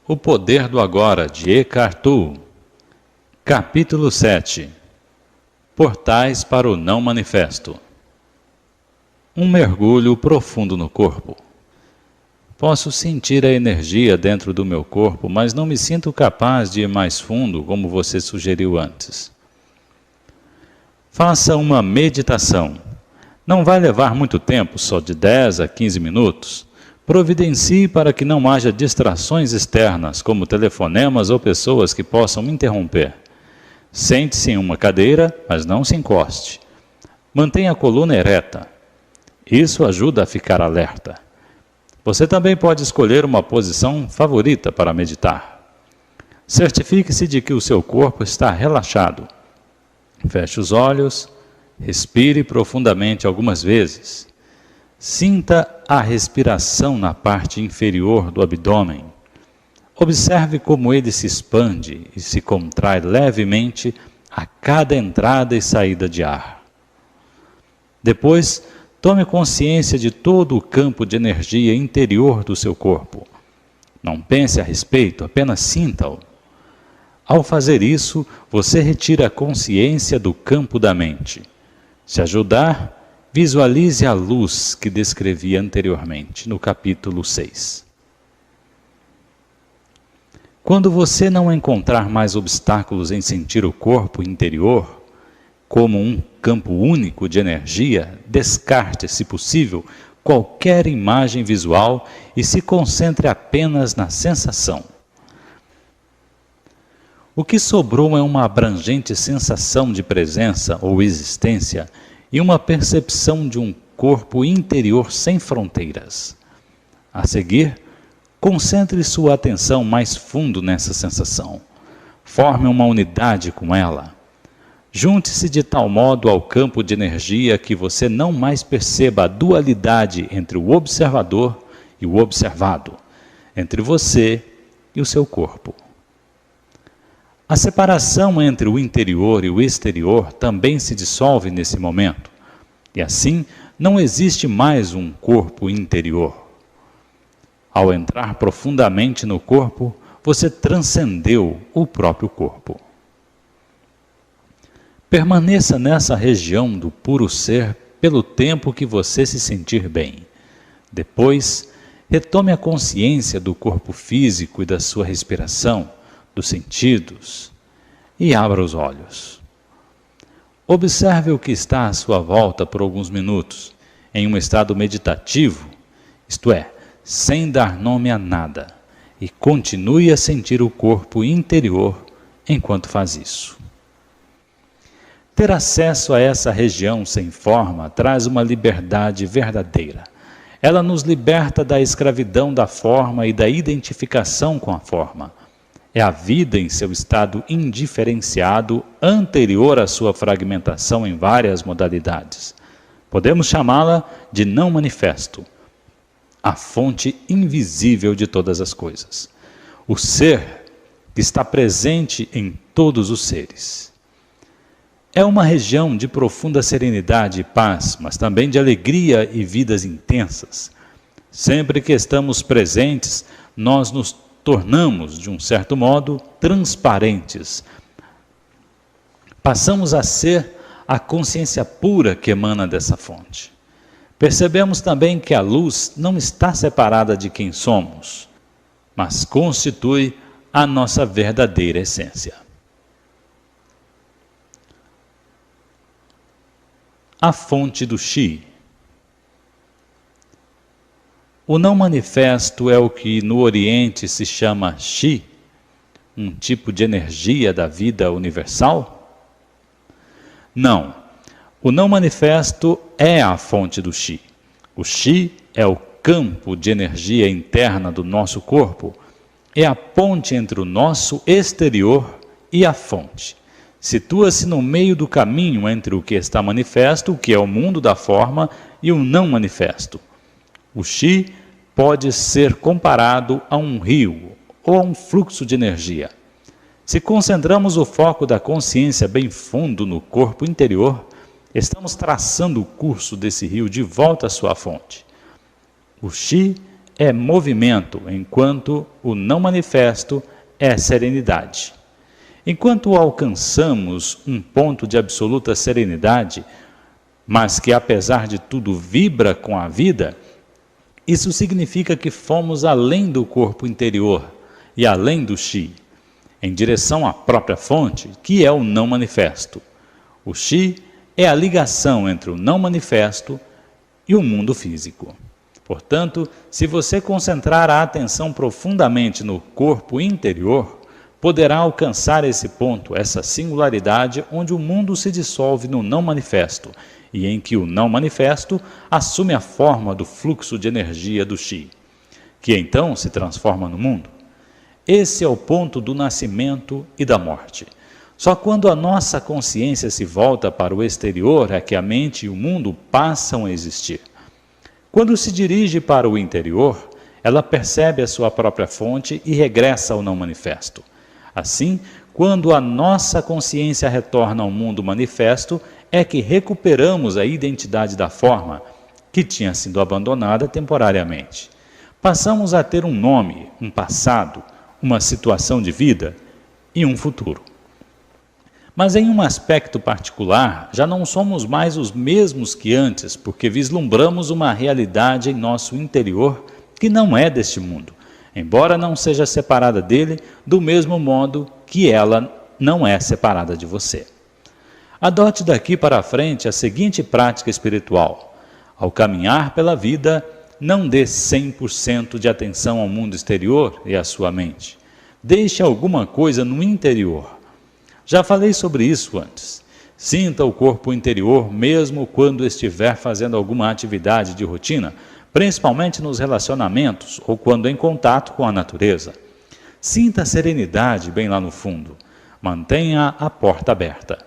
O Poder do Agora, de Eckhart Tolle. Capítulo 7. Portais para o Não Manifesto. Um mergulho profundo no corpo. Posso sentir a energia dentro do meu corpo, mas não me sinto capaz de ir mais fundo, como você sugeriu antes. Faça uma meditação. Não vai levar muito tempo, só de 10 a 15 minutos. Providencie para que não haja distrações externas, como telefonemas ou pessoas que possam interromper. Sente-se em uma cadeira, mas não se encoste. Mantenha a coluna ereta. Isso ajuda a ficar alerta. Você também pode escolher uma posição favorita para meditar. Certifique-se de que o seu corpo está relaxado. Feche os olhos, respire profundamente algumas vezes. Sinta a respiração na parte inferior do abdômen. Observe como ele se expande e se contrai levemente a cada entrada e saída de ar. Depois, tome consciência de todo o campo de energia interior do seu corpo. Não pense a respeito, apenas sinta-o. Ao fazer isso, você retira a consciência do campo da mente. Se ajudar, visualize a luz que descrevi anteriormente, no capítulo 6. Quando você não encontrar mais obstáculos em sentir o corpo interior, como um campo único de energia, descarte, se possível, qualquer imagem visual e se concentre apenas na sensação. O que sobrou é uma abrangente sensação de presença ou existência e uma percepção de um corpo interior sem fronteiras. A seguir, concentre sua atenção mais fundo nessa sensação. Forme uma unidade com ela. Junte-se de tal modo ao campo de energia que você não mais perceba a dualidade entre o observador e o observado, entre você e o seu corpo. A separação entre o interior e o exterior também se dissolve nesse momento, e assim não existe mais um corpo interior. Ao entrar profundamente no corpo, você transcendeu o próprio corpo. Permaneça nessa região do puro ser pelo tempo que você se sentir bem. Depois, retome a consciência do corpo físico e da sua respiração, dos sentidos, e abra os olhos. Observe o que está à sua volta por alguns minutos, em um estado meditativo, isto é, sem dar nome a nada, e continue a sentir o corpo interior enquanto faz isso. Ter acesso a essa região sem forma traz uma liberdade verdadeira. Ela nos liberta da escravidão da forma e da identificação com a forma. É a vida em seu estado indiferenciado anterior à sua fragmentação em várias modalidades. Podemos chamá-la de não manifesto, a fonte invisível de todas as coisas. O ser que está presente em todos os seres. É uma região de profunda serenidade e paz, mas também de alegria e vidas intensas. Sempre que estamos presentes, nós nos tornamos, de um certo modo, transparentes. Passamos a ser a consciência pura que emana dessa fonte. Percebemos também que a luz não está separada de quem somos, mas constitui a nossa verdadeira essência. A fonte do Chi. O não manifesto é o que no Oriente se chama Chi, um tipo de energia da vida universal? Não, o não manifesto é a fonte do Chi. O Chi é o campo de energia interna do nosso corpo, é a ponte entre o nosso exterior e a fonte. Situa-se no meio do caminho entre o que está manifesto, o que é o mundo da forma, e o não manifesto. O Chi pode ser comparado a um rio ou a um fluxo de energia. Se concentramos o foco da consciência bem fundo no corpo interior, estamos traçando o curso desse rio de volta à sua fonte. O Chi é movimento, enquanto o não manifesto é serenidade. Enquanto alcançamos um ponto de absoluta serenidade, mas que apesar de tudo vibra com a vida, isso significa que fomos além do corpo interior e além do Chi, em direção à própria fonte, que é o não manifesto. O Chi é a ligação entre o não manifesto e o mundo físico. Portanto, se você concentrar a atenção profundamente no corpo interior, poderá alcançar esse ponto, essa singularidade onde o mundo se dissolve no não manifesto e em que o não manifesto assume a forma do fluxo de energia do Chi, que então se transforma no mundo. Esse é o ponto do nascimento e da morte. Só quando a nossa consciência se volta para o exterior é que a mente e o mundo passam a existir. Quando se dirige para o interior, ela percebe a sua própria fonte e regressa ao não manifesto. Assim, quando a nossa consciência retorna ao mundo manifesto, é que recuperamos a identidade da forma que tinha sido abandonada temporariamente. Passamos a ter um nome, um passado, uma situação de vida e um futuro. Mas em um aspecto particular, já não somos mais os mesmos que antes, porque vislumbramos uma realidade em nosso interior que não é deste mundo, embora não seja separada dele do mesmo modo que ela não é separada de você. Adote daqui para frente a seguinte prática espiritual. Ao caminhar pela vida, não dê 100% de atenção ao mundo exterior e à sua mente. Deixe alguma coisa no interior. Já falei sobre isso antes. Sinta o corpo interior mesmo quando estiver fazendo alguma atividade de rotina, principalmente nos relacionamentos ou quando em contato com a natureza. Sinta a serenidade bem lá no fundo. Mantenha a porta aberta.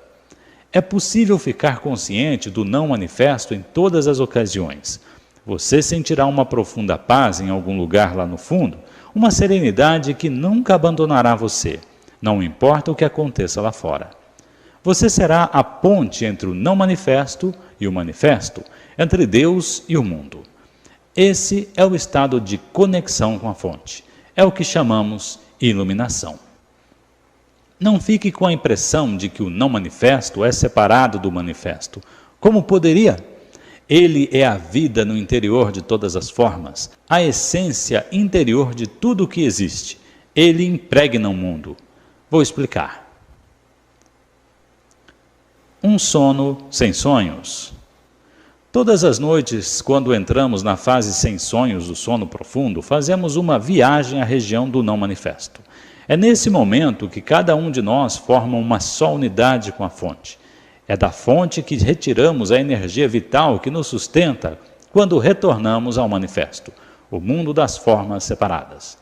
É possível ficar consciente do não manifesto em todas as ocasiões. Você sentirá uma profunda paz em algum lugar lá no fundo, uma serenidade que nunca abandonará você. Não importa o que aconteça lá fora. Você será a ponte entre o não manifesto e o manifesto, entre Deus e o mundo. Esse é o estado de conexão com a fonte. É o que chamamos iluminação. Não fique com a impressão de que o não manifesto é separado do manifesto. Como poderia? Ele é a vida no interior de todas as formas, a essência interior de tudo o que existe. Ele impregna o mundo. Vou explicar. Um sono sem sonhos. Todas as noites, quando entramos na fase sem sonhos do sono profundo, fazemos uma viagem à região do não manifesto. É nesse momento que cada um de nós forma uma só unidade com a fonte. É da fonte que retiramos a energia vital que nos sustenta quando retornamos ao manifesto, o mundo das formas separadas.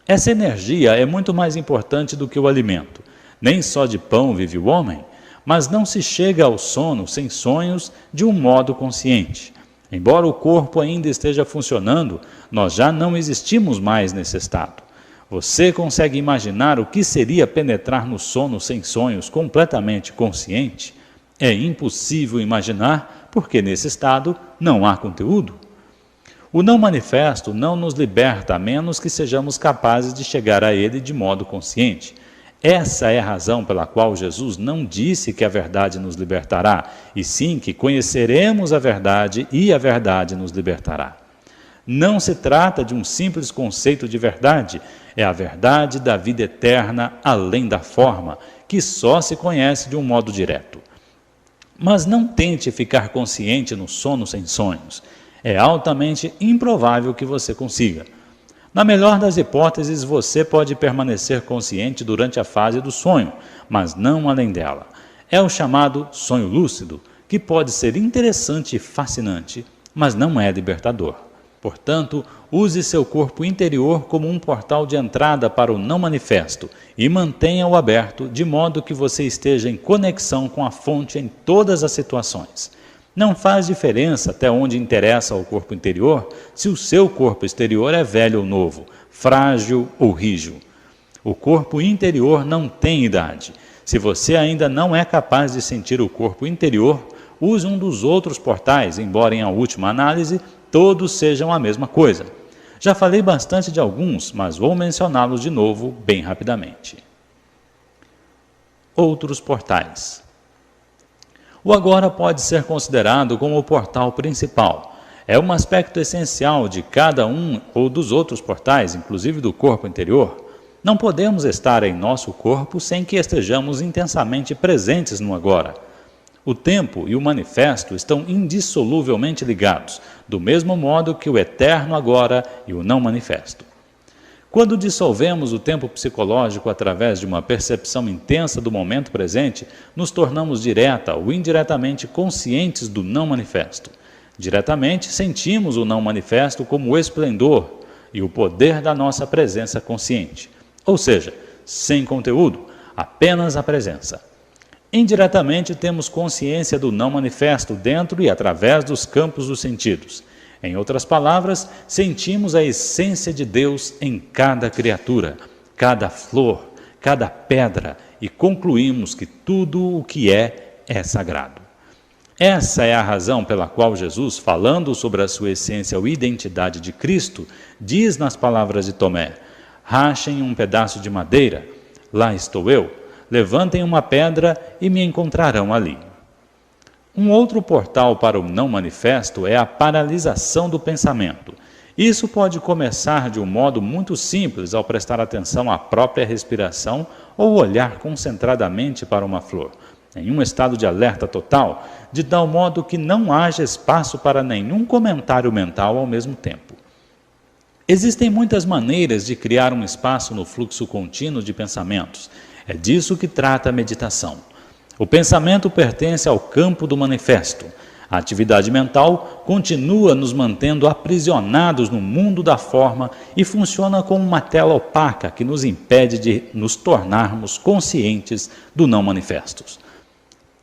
Essa energia é muito mais importante do que o alimento. Nem só de pão vive o homem, mas não se chega ao sono sem sonhos de um modo consciente. Embora o corpo ainda esteja funcionando, nós já não existimos mais nesse estado. Você consegue imaginar o que seria penetrar no sono sem sonhos completamente consciente? É impossível imaginar, porque nesse estado não há conteúdo. O não manifesto não nos liberta a menos que sejamos capazes de chegar a ele de modo consciente. Essa é a razão pela qual Jesus não disse que a verdade nos libertará, e sim que conheceremos a verdade e a verdade nos libertará. Não se trata de um simples conceito de verdade, é a verdade da vida eterna além da forma, que só se conhece de um modo direto. Mas não tente ficar consciente no sono sem sonhos. É altamente improvável que você consiga. Na melhor das hipóteses, você pode permanecer consciente durante a fase do sonho, mas não além dela. É o chamado sonho lúcido, que pode ser interessante e fascinante, mas não é libertador. Portanto, use seu corpo interior como um portal de entrada para o não manifesto e mantenha-o aberto de modo que você esteja em conexão com a fonte em todas as situações. Não faz diferença até onde interessa ao corpo interior se o seu corpo exterior é velho ou novo, frágil ou rijo. O corpo interior não tem idade. Se você ainda não é capaz de sentir o corpo interior, use um dos outros portais, embora em a última análise todos sejam a mesma coisa. Já falei bastante de alguns, mas vou mencioná-los de novo bem rapidamente. Outros portais. O agora pode ser considerado como o portal principal. É um aspecto essencial de cada um ou dos outros portais, inclusive do corpo interior. Não podemos estar em nosso corpo sem que estejamos intensamente presentes no agora. O tempo e o manifesto estão indissoluvelmente ligados, do mesmo modo que o eterno agora e o não manifesto. Quando dissolvemos o tempo psicológico através de uma percepção intensa do momento presente, nos tornamos direta ou indiretamente conscientes do não manifesto. Diretamente, sentimos o não manifesto como o esplendor e o poder da nossa presença consciente. Ou seja, sem conteúdo, apenas a presença. Indiretamente, temos consciência do não manifesto dentro e através dos campos dos sentidos. Em outras palavras, sentimos a essência de Deus em cada criatura, cada flor, cada pedra e concluímos que tudo o que é sagrado. Essa é a razão pela qual Jesus, falando sobre a sua essência ou identidade de Cristo, diz nas palavras de Tomé: rachem um pedaço de madeira, lá estou eu. Levantem uma pedra e me encontrarão ali. Um outro portal para o não manifesto é a paralisação do pensamento. Isso pode começar de um modo muito simples ao prestar atenção à própria respiração ou olhar concentradamente para uma flor, em um estado de alerta total, de tal modo que não haja espaço para nenhum comentário mental ao mesmo tempo. Existem muitas maneiras de criar um espaço no fluxo contínuo de pensamentos. É disso que trata a meditação. O pensamento pertence ao campo do manifesto. A atividade mental continua nos mantendo aprisionados no mundo da forma e funciona como uma tela opaca que nos impede de nos tornarmos conscientes do não manifestos.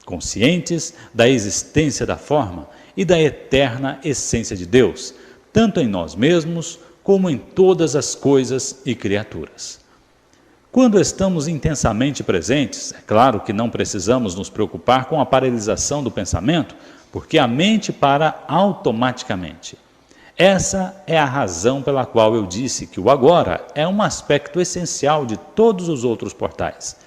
Conscientes da existência da forma e da eterna essência de Deus, tanto em nós mesmos como em todas as coisas e criaturas. Quando estamos intensamente presentes, é claro que não precisamos nos preocupar com a paralisação do pensamento, porque a mente para automaticamente. Essa é a razão pela qual eu disse que o agora é um aspecto essencial de todos os outros portais.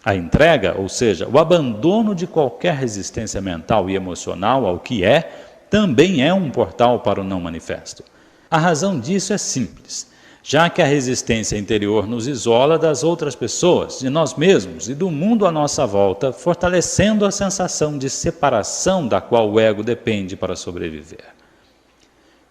A entrega, ou seja, o abandono de qualquer resistência mental e emocional ao que é, também é um portal para o não manifesto. A razão disso é simples. Já que a resistência interior nos isola das outras pessoas, de nós mesmos e do mundo à nossa volta, fortalecendo a sensação de separação da qual o ego depende para sobreviver.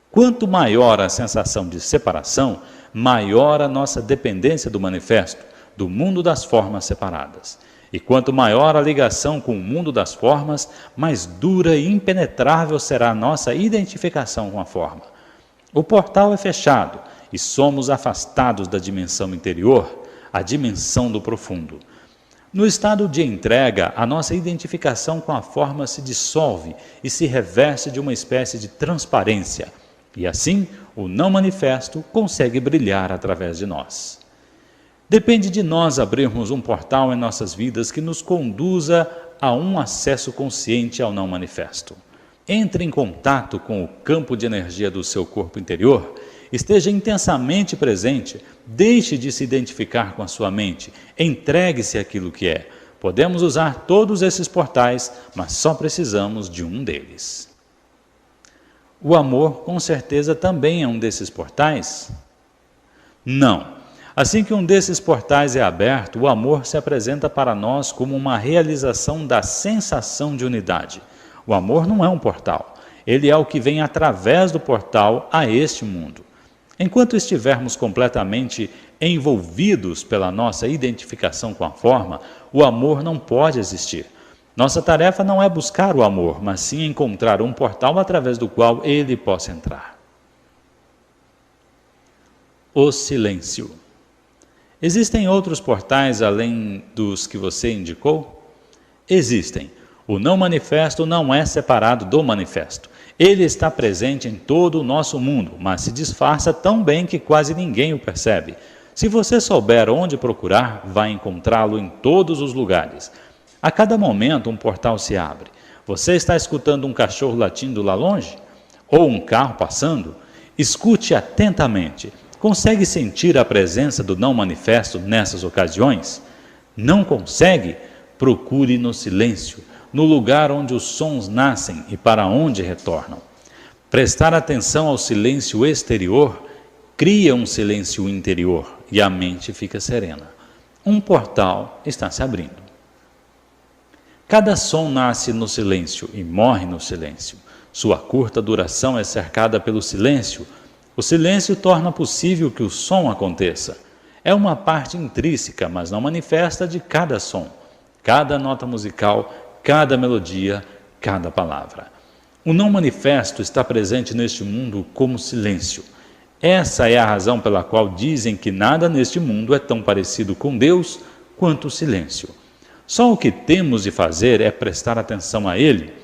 Quanto maior a sensação de separação, maior a nossa dependência do manifesto, do mundo das formas separadas. E quanto maior a ligação com o mundo das formas, mais dura e impenetrável será a nossa identificação com a forma. O portal é fechado, e somos afastados da dimensão interior, a dimensão do profundo. No estado de entrega, a nossa identificação com a forma se dissolve e se reveste de uma espécie de transparência, e assim o não manifesto consegue brilhar através de nós. Depende de nós abrirmos um portal em nossas vidas que nos conduza a um acesso consciente ao não manifesto. Entre em contato com o campo de energia do seu corpo interior. Esteja intensamente presente, deixe de se identificar com a sua mente, entregue-se àquilo que é. Podemos usar todos esses portais, mas só precisamos de um deles. O amor, com certeza, também é um desses portais? Não. Assim que um desses portais é aberto, o amor se apresenta para nós como uma realização da sensação de unidade. O amor não é um portal, ele é o que vem através do portal a este mundo. Enquanto estivermos completamente envolvidos pela nossa identificação com a forma, o amor não pode existir. Nossa tarefa não é buscar o amor, mas sim encontrar um portal através do qual ele possa entrar. O silêncio. Existem outros portais além dos que você indicou? Existem. O não manifesto não é separado do manifesto. Ele está presente em todo o nosso mundo, mas se disfarça tão bem que quase ninguém o percebe. Se você souber onde procurar, vai encontrá-lo em todos os lugares. A cada momento um portal se abre. Você está escutando um cachorro latindo lá longe? Ou um carro passando? Escute atentamente. Consegue sentir a presença do não manifesto nessas ocasiões? Não consegue? Procure no silêncio, no lugar onde os sons nascem e para onde retornam. Prestar atenção ao silêncio exterior cria um silêncio interior e a mente fica serena. Um portal está se abrindo. Cada som nasce no silêncio e morre no silêncio. Sua curta duração é cercada pelo silêncio. O silêncio torna possível que o som aconteça. É uma parte intrínseca, mas não manifesta de cada som, cada nota musical, cada melodia, cada palavra. O não manifesto está presente neste mundo como silêncio. Essa é a razão pela qual dizem que nada neste mundo é tão parecido com Deus quanto o silêncio. Só o que temos de fazer é prestar atenção a ele.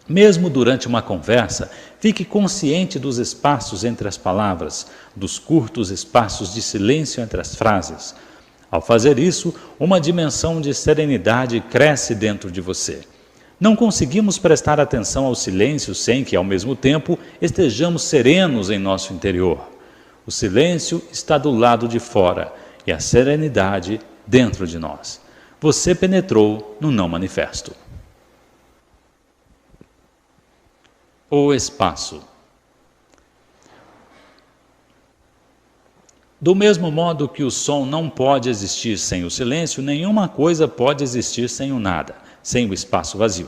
Mesmo durante uma conversa, fique consciente dos espaços entre as palavras, dos curtos espaços de silêncio entre as frases. Ao fazer isso, uma dimensão de serenidade cresce dentro de você. Não conseguimos prestar atenção ao silêncio sem que, ao mesmo tempo, estejamos serenos em nosso interior. O silêncio está do lado de fora e a serenidade dentro de nós. Você penetrou no não manifesto. O espaço. Do mesmo modo que o som não pode existir sem o silêncio, nenhuma coisa pode existir sem o nada, sem o espaço vazio.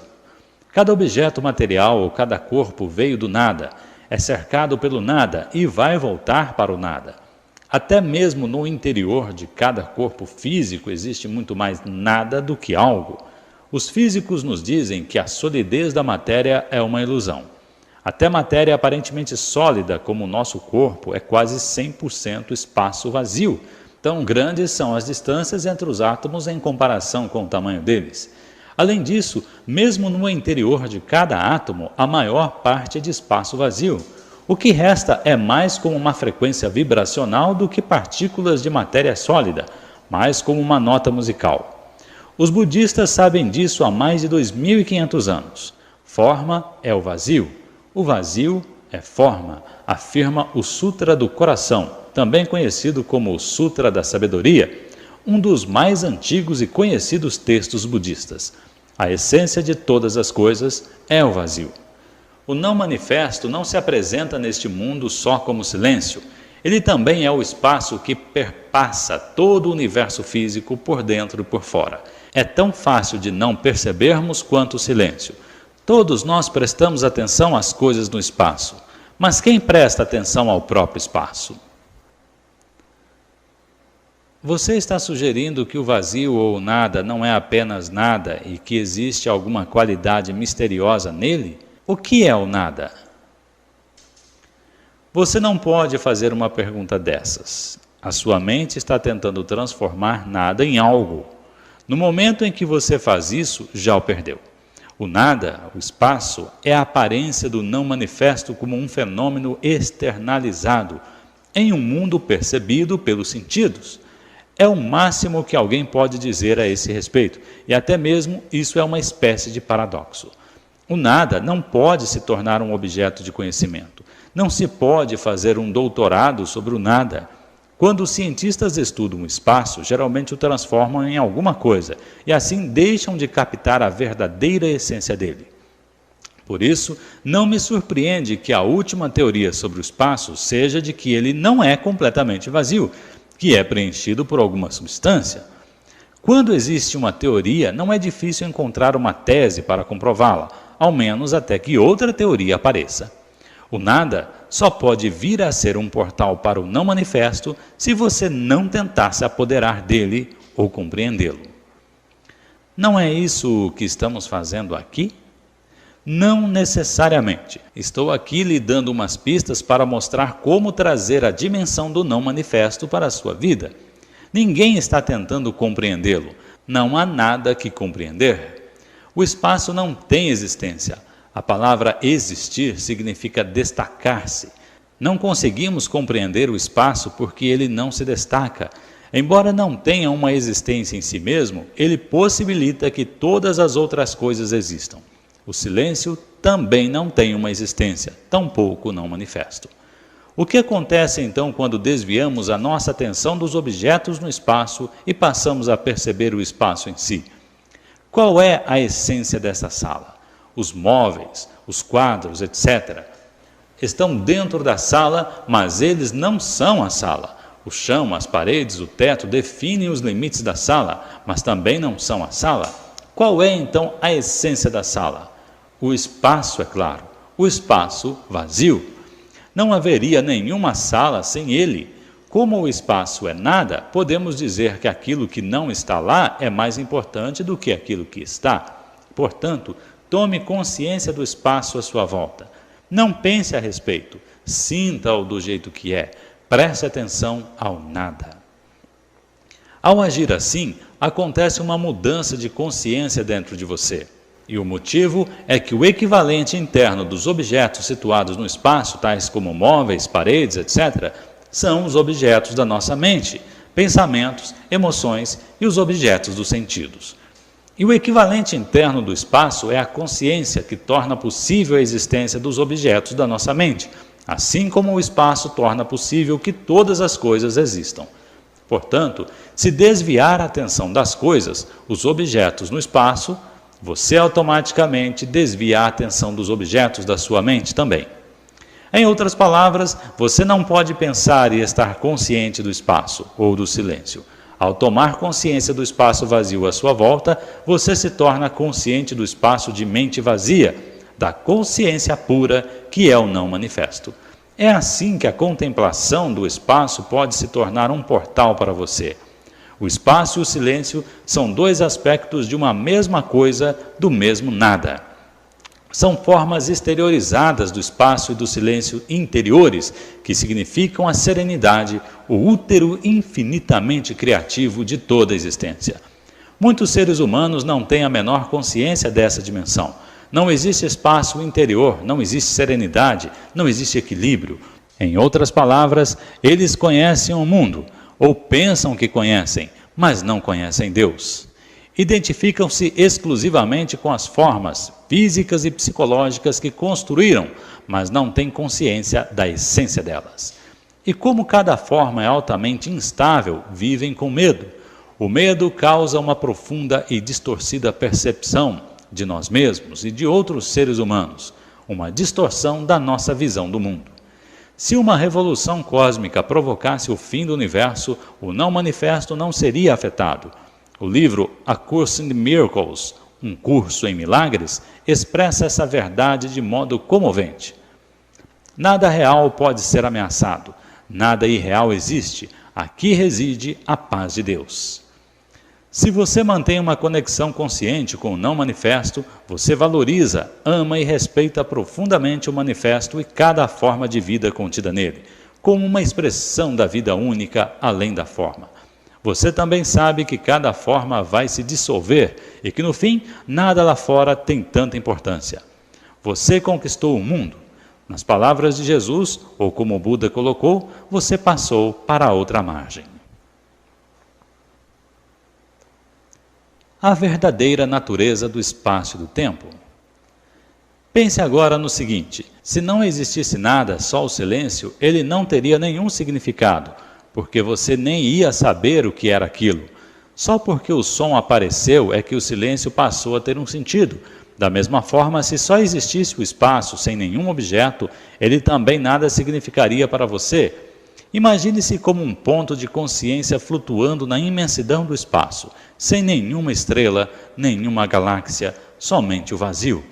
Cada objeto material ou cada corpo veio do nada, é cercado pelo nada e vai voltar para o nada. Até mesmo no interior de cada corpo físico existe muito mais nada do que algo. Os físicos nos dizem que a solidez da matéria é uma ilusão. Até matéria aparentemente sólida, como o nosso corpo, é quase 100% espaço vazio. Tão grandes são as distâncias entre os átomos em comparação com o tamanho deles. Além disso, mesmo no interior de cada átomo, a maior parte é de espaço vazio. O que resta é mais como uma frequência vibracional do que partículas de matéria sólida, mais como uma nota musical. Os budistas sabem disso há mais de 2.500 anos. Forma é o vazio. O vazio é forma, afirma o Sutra do Coração, também conhecido como o Sutra da Sabedoria, um dos mais antigos e conhecidos textos budistas. A essência de todas as coisas é o vazio. O não manifesto não se apresenta neste mundo só como silêncio. Ele também é o espaço que perpassa todo o universo físico por dentro e por fora. É tão fácil de não percebermos quanto o silêncio. Todos nós prestamos atenção às coisas no espaço, mas quem presta atenção ao próprio espaço? Você está sugerindo que o vazio ou o nada não é apenas nada e que existe alguma qualidade misteriosa nele? O que é o nada? Você não pode fazer uma pergunta dessas. A sua mente está tentando transformar nada em algo. No momento em que você faz isso, já o perdeu. O nada, o espaço, é a aparência do não manifesto como um fenômeno externalizado em um mundo percebido pelos sentidos. É o máximo que alguém pode dizer a esse respeito, e até mesmo isso é uma espécie de paradoxo. O nada não pode se tornar um objeto de conhecimento. Não se pode fazer um doutorado sobre o nada. Quando os cientistas estudam o espaço, geralmente o transformam em alguma coisa, e assim deixam de captar a verdadeira essência dele. Por isso, não me surpreende que a última teoria sobre o espaço seja de que ele não é completamente vazio, que é preenchido por alguma substância. Quando existe uma teoria, não é difícil encontrar uma tese para comprová-la, ao menos até que outra teoria apareça. O nada só pode vir a ser um portal para o não manifesto se você não tentar se apoderar dele ou compreendê-lo. Não é isso o que estamos fazendo aqui? Não necessariamente. Estou aqui lhe dando umas pistas para mostrar como trazer a dimensão do não manifesto para a sua vida. Ninguém está tentando compreendê-lo. Não há nada que compreender. O espaço não tem existência. A palavra existir significa destacar-se. Não conseguimos compreender o espaço porque ele não se destaca. Embora não tenha uma existência em si mesmo, ele possibilita que todas as outras coisas existam. O silêncio também não tem uma existência, tampouco não manifesto. O que acontece então quando desviamos a nossa atenção dos objetos no espaço e passamos a perceber o espaço em si? Qual é a essência dessa sala? Os móveis, os quadros, etc. estão dentro da sala, mas eles não são a sala. O chão, as paredes, o teto definem os limites da sala, mas também não são a sala. Qual é então a essência da sala? O espaço, é claro. O espaço vazio. Não haveria nenhuma sala sem ele. Como o espaço é nada, podemos dizer que aquilo que não está lá é mais importante do que aquilo que está. Portanto, tome consciência do espaço à sua volta. Não pense a respeito, sinta-o do jeito que é, preste atenção ao nada. Ao agir assim, acontece uma mudança de consciência dentro de você. E o motivo é que o equivalente interno dos objetos situados no espaço, tais como móveis, paredes, etc., são os objetos da nossa mente, pensamentos, emoções e os objetos dos sentidos. E o equivalente interno do espaço é a consciência que torna possível a existência dos objetos da nossa mente, assim como o espaço torna possível que todas as coisas existam. Portanto, se desviar a atenção das coisas, os objetos no espaço, você automaticamente desvia a atenção dos objetos da sua mente também. Em outras palavras, você não pode pensar e estar consciente do espaço ou do silêncio. Ao tomar consciência do espaço vazio à sua volta, você se torna consciente do espaço de mente vazia, da consciência pura que é o não manifesto. É assim que a contemplação do espaço pode se tornar um portal para você. O espaço e o silêncio são dois aspectos de uma mesma coisa, do mesmo nada. São formas exteriorizadas do espaço e do silêncio interiores, que significam a serenidade, o útero infinitamente criativo de toda a existência. Muitos seres humanos não têm a menor consciência dessa dimensão. Não existe espaço interior, não existe serenidade, não existe equilíbrio. Em outras palavras, eles conhecem o mundo, ou pensam que conhecem, mas não conhecem Deus. Identificam-se exclusivamente com as formas físicas e psicológicas que construíram, mas não têm consciência da essência delas. E como cada forma é altamente instável, vivem com medo. O medo causa uma profunda e distorcida percepção de nós mesmos e de outros seres humanos, uma distorção da nossa visão do mundo. Se uma revolução cósmica provocasse o fim do universo, o não manifesto não seria afetado. O livro A Course in Miracles, um curso em milagres, expressa essa verdade de modo comovente. Nada real pode ser ameaçado, nada irreal existe, aqui reside a paz de Deus. Se você mantém uma conexão consciente com o não manifesto, você valoriza, ama e respeita profundamente o manifesto e cada forma de vida contida nele, como uma expressão da vida única além da forma. Você também sabe que cada forma vai se dissolver e que no fim nada lá fora tem tanta importância. Você conquistou o mundo. Nas palavras de Jesus, ou como o Buda colocou, você passou para a outra margem. A verdadeira natureza do espaço e do tempo. Pense agora no seguinte: se não existisse nada, só o silêncio, ele não teria nenhum significado, porque você nem ia saber o que era aquilo. Só porque o som apareceu é que o silêncio passou a ter um sentido. Da mesma forma, se só existisse o espaço sem nenhum objeto, ele também nada significaria para você. Imagine-se como um ponto de consciência flutuando na imensidão do espaço, sem nenhuma estrela, nenhuma galáxia, somente o vazio.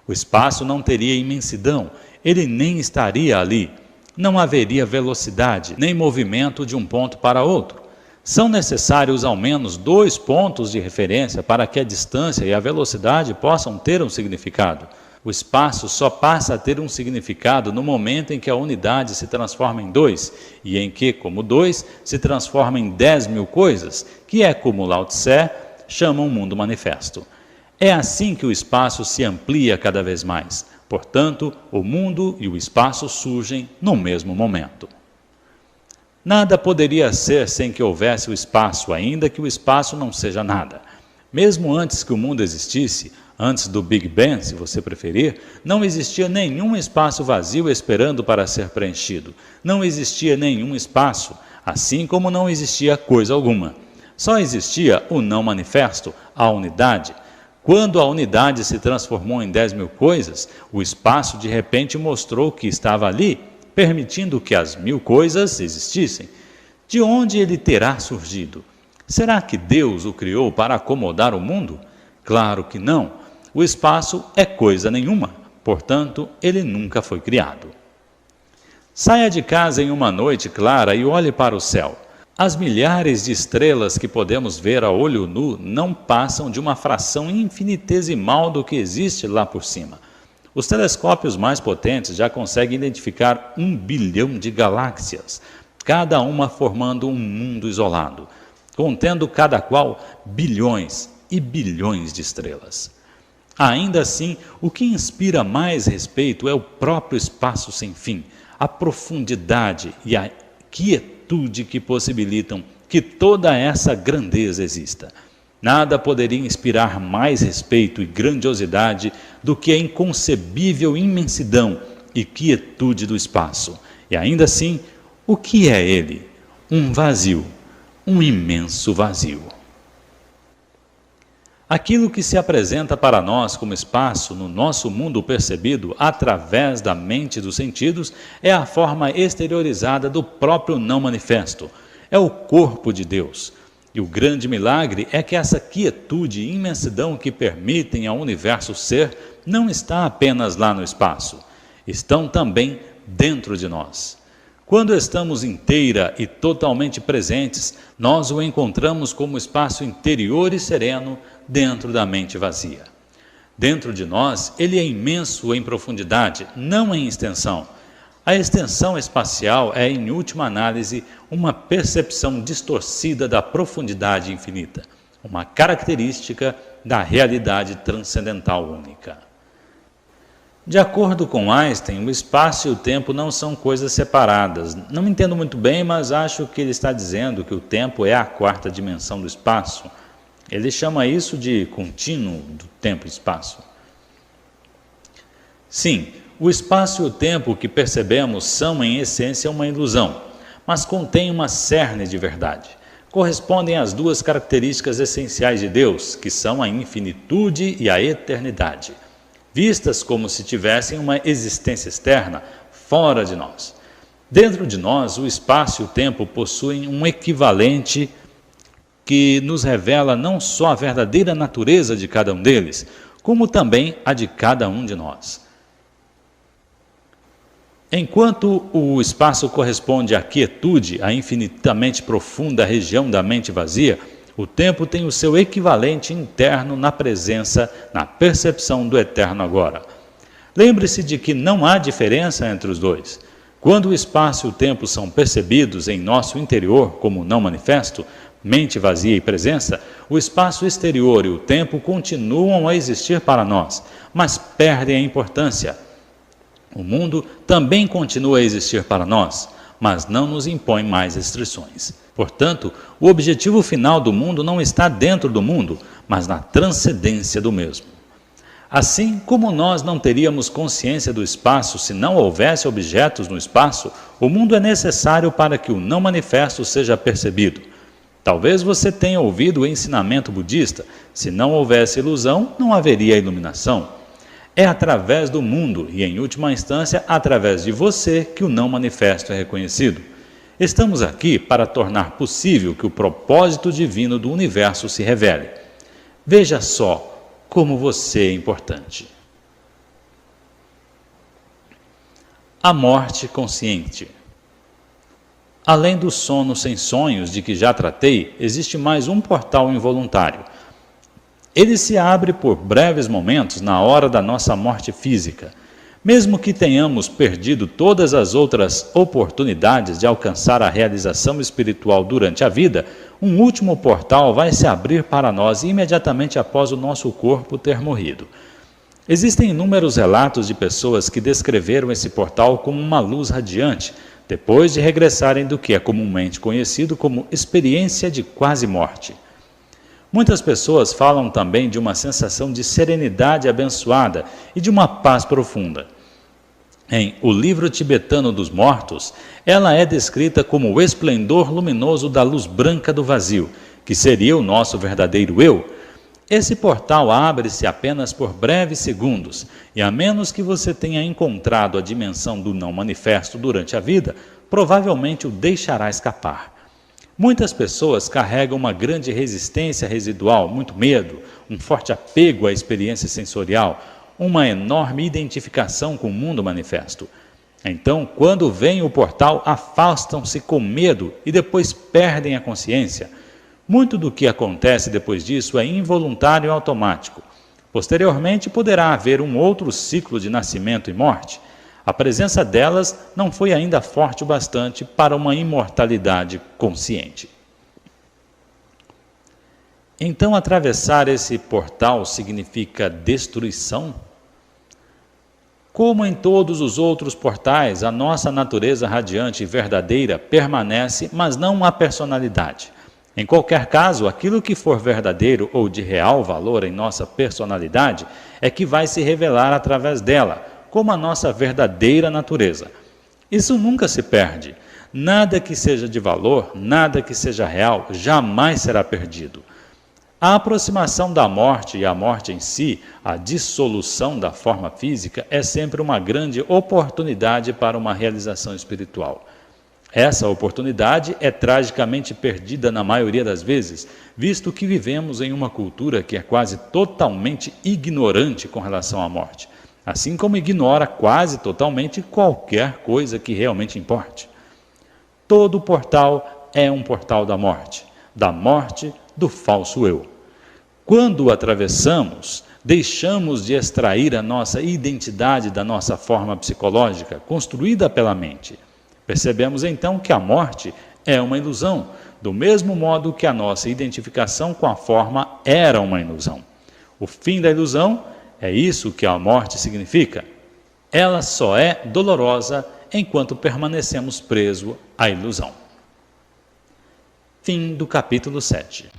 O espaço não teria imensidão, ele nem estaria ali. Não haveria velocidade, nem movimento de um ponto para outro. São necessários ao menos 2 pontos de referência para que a distância e a velocidade possam ter um significado. O espaço só passa a ter um significado no momento em que a unidade se transforma em 2, e em que, como 2, se transforma em 10.000 coisas, que é como Lao Tse chama um mundo manifesto. É assim que o espaço se amplia cada vez mais. Portanto, o mundo e o espaço surgem no mesmo momento. Nada poderia ser sem que houvesse o espaço, ainda que o espaço não seja nada. Mesmo antes que o mundo existisse, Antes do Big Bang, se você preferir, não existia nenhum espaço vazio esperando para ser preenchido. Não existia nenhum espaço, assim como não existia coisa alguma. Só existia o não manifesto, a unidade. Quando a unidade se transformou em 10.000 coisas, o espaço de repente mostrou que estava ali, permitindo que as 1.000 coisas existissem. De onde ele terá surgido? Será que Deus o criou para acomodar o mundo? Claro que não. O espaço é coisa nenhuma, portanto, ele nunca foi criado. Saia de casa em uma noite clara e olhe para o céu. As milhares de estrelas que podemos ver a olho nu não passam de uma fração infinitesimal do que existe lá por cima. Os telescópios mais potentes já conseguem identificar 1 bilhão de galáxias, cada uma formando um mundo isolado, contendo cada qual bilhões e bilhões de estrelas. Ainda assim, o que inspira mais respeito é o próprio espaço sem fim, a profundidade e a quietude que possibilitam que toda essa grandeza exista. Nada poderia inspirar mais respeito e grandiosidade do que a inconcebível imensidão e quietude do espaço. E ainda assim, o que é ele? Um vazio, um imenso vazio. Aquilo que se apresenta para nós como espaço no nosso mundo percebido através da mente dos sentidos é a forma exteriorizada do próprio não manifesto. É o corpo de Deus. E o grande milagre é que essa quietude e imensidão que permitem ao universo ser não está apenas lá no espaço, estão também dentro de nós. Quando estamos inteira e totalmente presentes, nós o encontramos como espaço interior e sereno dentro da mente vazia. Dentro de nós, ele é imenso em profundidade, não em extensão. A extensão espacial é, em última análise, uma percepção distorcida da profundidade infinita, uma característica da realidade transcendental única. De acordo com Einstein, o espaço e o tempo não são coisas separadas. Não entendo muito bem, mas acho que ele está dizendo que o tempo é a 4ª dimensão do espaço. Ele chama isso de contínuo do tempo e espaço. Sim, o espaço e o tempo que percebemos são, em essência, uma ilusão, mas contêm uma cerne de verdade. Correspondem às 2 características essenciais de Deus, que são a infinitude e a eternidade, vistas como se tivessem uma existência externa, fora de nós. Dentro de nós, o espaço e o tempo possuem um equivalente que nos revela não só a verdadeira natureza de cada um deles, como também a de cada um de nós. Enquanto o espaço corresponde à quietude, à infinitamente profunda região da mente vazia, o tempo tem o seu equivalente interno na presença, na percepção do eterno agora. Lembre-se de que não há diferença entre os dois. Quando o espaço e o tempo são percebidos em nosso interior como não manifesto, mente vazia e presença, o espaço exterior e o tempo continuam a existir para nós, mas perdem a importância. O mundo também continua a existir para nós, mas não nos impõe mais restrições. Portanto, o objetivo final do mundo não está dentro do mundo, mas na transcendência do mesmo. Assim como nós não teríamos consciência do espaço se não houvesse objetos no espaço, o mundo é necessário para que o não manifesto seja percebido. Talvez você tenha ouvido o ensinamento budista: se não houvesse ilusão, não haveria iluminação. É através do mundo e, em última instância, através de você que o não manifesto é reconhecido. Estamos aqui para tornar possível que o propósito divino do universo se revele. Veja só como você é importante. A morte consciente. Além do sono sem sonhos de que já tratei, existe mais um portal involuntário. Ele se abre por breves momentos na hora da nossa morte física. Mesmo que tenhamos perdido todas as outras oportunidades de alcançar a realização espiritual durante a vida, um último portal vai se abrir para nós imediatamente após o nosso corpo ter morrido. Existem inúmeros relatos de pessoas que descreveram esse portal como uma luz radiante, depois de regressarem do que é comumente conhecido como experiência de quase morte. Muitas pessoas falam também de uma sensação de serenidade abençoada e de uma paz profunda. Em O Livro Tibetano dos Mortos, ela é descrita como o esplendor luminoso da luz branca do vazio, que seria o nosso verdadeiro eu. Esse portal abre-se apenas por breves segundos, e a menos que você tenha encontrado a dimensão do não manifesto durante a vida, provavelmente o deixará escapar. Muitas pessoas carregam uma grande resistência residual, muito medo, um forte apego à experiência sensorial, uma enorme identificação com o mundo manifesto. Então, quando vem o portal, afastam-se com medo e depois perdem a consciência. Muito do que acontece depois disso é involuntário e automático. Posteriormente, poderá haver um outro ciclo de nascimento e morte. A presença delas não foi ainda forte o bastante para uma imortalidade consciente. Então, atravessar esse portal significa destruição? Como em todos os outros portais, a nossa natureza radiante e verdadeira permanece, mas não a personalidade. Em qualquer caso, aquilo que for verdadeiro ou de real valor em nossa personalidade é que vai se revelar através dela, como a nossa verdadeira natureza. Isso nunca se perde. Nada que seja de valor, nada que seja real, jamais será perdido. A aproximação da morte e a morte em si, a dissolução da forma física, é sempre uma grande oportunidade para uma realização espiritual. Essa oportunidade é tragicamente perdida na maioria das vezes, visto que vivemos em uma cultura que é quase totalmente ignorante com relação à morte, assim como ignora quase totalmente qualquer coisa que realmente importe. Todo portal é um portal da morte do falso eu. Quando o atravessamos, deixamos de extrair a nossa identidade da nossa forma psicológica, construída pela mente. Percebemos então que a morte é uma ilusão, do mesmo modo que a nossa identificação com a forma era uma ilusão. O fim da ilusão é isso que a morte significa. Ela só é dolorosa enquanto permanecemos presos à ilusão. Fim do capítulo 7.